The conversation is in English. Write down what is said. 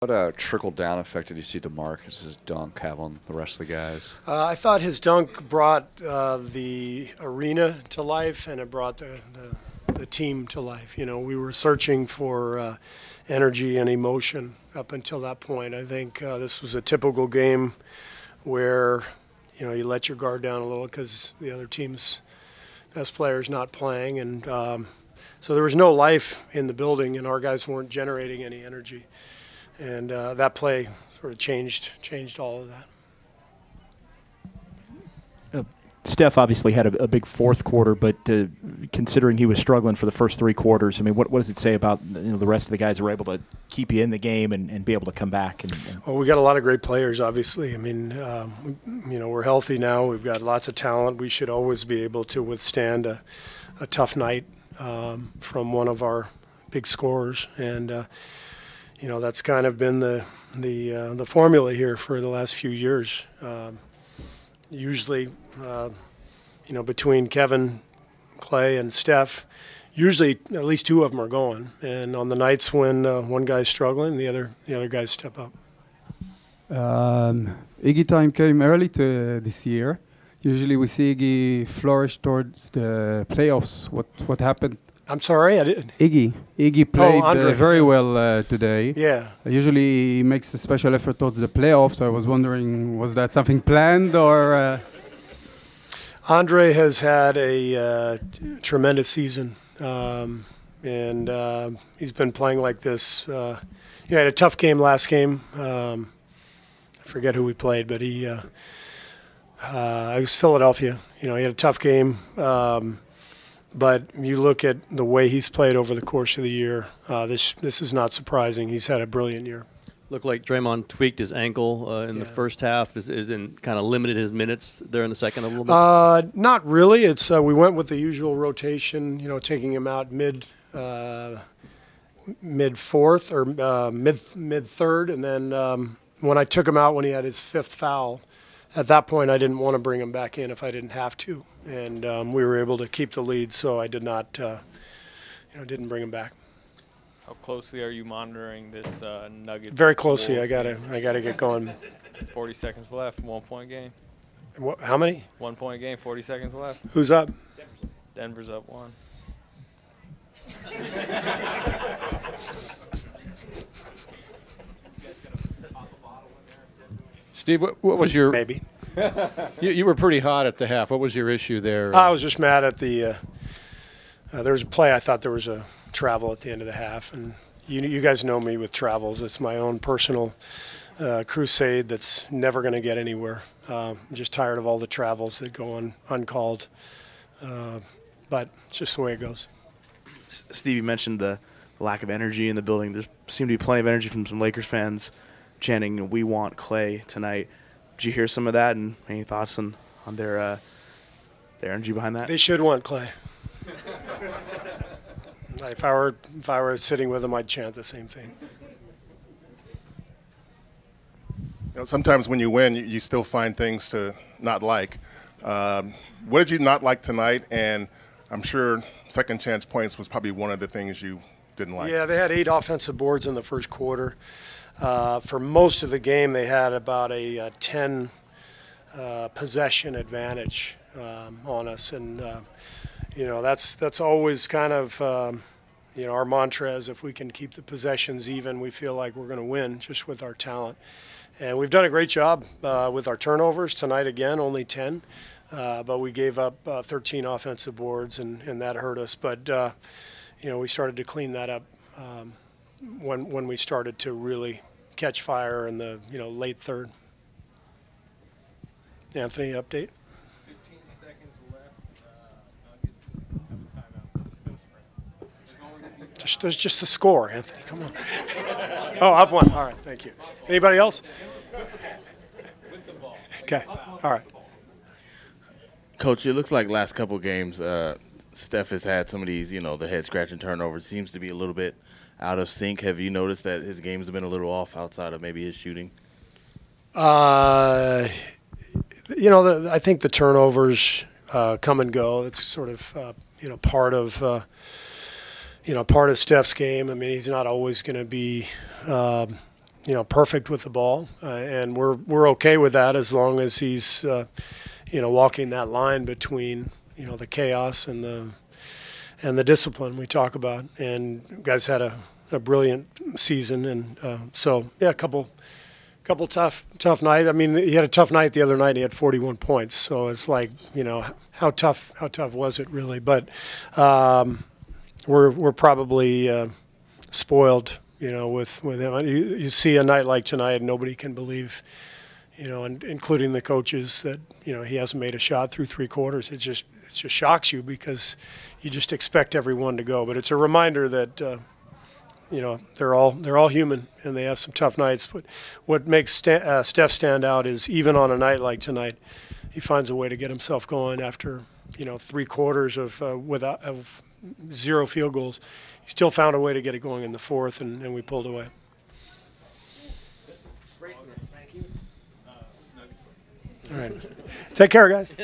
What trickle-down effect did you see DeMarcus's dunk have on the rest of the guys? I thought his dunk brought the arena to life, and it brought the team to life. You know, we were searching for energy and emotion up until that point. I think this was a typical game where, you know, you let your guard down a little because the other team's best player's not playing, and so there was no life in the building, and our guys weren't generating any energy. And that play sort of changed all of that. Steph obviously had a big fourth quarter, but considering he was struggling for the first three quarters, I mean, what does it say about the rest of the guys who were able to keep you in the game and be able to come back? Well, we got a lot of great players, obviously. I mean, we're healthy now. We've got lots of talent. We should always be able to withstand a tough night from one of our big scorers, and that's kind of been the formula here for the last few years. Usually, between Kevin, Clay, and Steph, usually at least two of them are going. And on the nights when one guy's struggling, the other guys step up. Iggy time came early this year. Usually we see Iggy flourish towards the playoffs. What happened? I'm sorry, I didn't. Iggy played Andre. very well today. Yeah. Usually he makes a special effort towards the playoffs. So I was wondering, was that something planned or? Andre has had a tremendous season, and he's been playing like this. He had a tough game last game. I forget who we played, but it was Philadelphia. He had a tough game. But you look at the way he's played over the course of the year, this is not surprising. He's had a brilliant year. Looked like Draymond tweaked his ankle in the first half. Is kind of limited his minutes there in the second a little bit? Not really. It's we went with the usual rotation, taking him out mid fourth or mid third, and then when I took him out when he had his fifth foul, at that point I didn't want to bring him back in if I didn't have to, and we were able to keep the lead, so I did not, didn't bring him back. How closely are you monitoring this Nuggets? Very closely. Wolves I gotta get going. 40 seconds left. 1 point game. How many? 1 point game. 40 seconds left. Who's up? Denver's up 1. Steve, what was your? Maybe. You were pretty hot at the half. What was your issue there? I was just mad at the. There was a play. I thought there was a travel at the end of the half, and you guys know me with travels. It's my own personal crusade that's never going to get anywhere. I'm just tired of all the travels that go on uncalled, but it's just the way it goes. Steve, you mentioned the lack of energy in the building. There seemed to be plenty of energy from some Lakers fans chanting, "We want Clay tonight." Did you hear some of that, and any thoughts on their energy behind that? They should want Clay. If I were sitting with them, I'd chant the same thing. Sometimes when you win, you still find things to not like. What did you not like tonight? And I'm sure second chance points was probably one of the things you didn't like. Yeah, they had 8 offensive boards in the first quarter. For most of the game, they had about a 10 possession advantage on us, and that's always kind of our mantra is if we can keep the possessions even, we feel like we're going to win just with our talent. And we've done a great job with our turnovers tonight. Again, only 10, but we gave up 13 offensive boards, and that hurt us. But we started to clean that up when we started to really catch fire in the late third. Anthony, update. 15 seconds left. Nuggets. There's just the score, Anthony. Come on. Oh, up 1. All right, thank you. Anybody else? Okay. All right. Coach, it looks like last couple of games, Steph has had some of these, the head-scratching turnovers. Seems to be a little bit out of sync. Have you noticed that his games have been a little off outside of maybe his shooting? I think the turnovers come and go. It's sort of, part of Steph's game. I mean, he's not always going to be, perfect with the ball, and we're okay with that as long as he's walking that line between the chaos and the discipline we talk about. And guys had a brilliant season, and so yeah, a couple tough nights. I mean, he had a tough night the other night. He had 41 points, so it's like how tough was it really? But we're probably spoiled, with him. You see a night like tonight, and nobody can believe, and including the coaches, that he hasn't made a shot through 3 quarters. It just shocks you because you just expect everyone to go. But it's a reminder that they're all human and they have some tough nights. But what makes Steph stand out is even on a night like tonight, he finds a way to get himself going after 3 quarters of 0 field goals. He still found a way to get it going in the 4th, and we pulled away. All right. Take care, guys.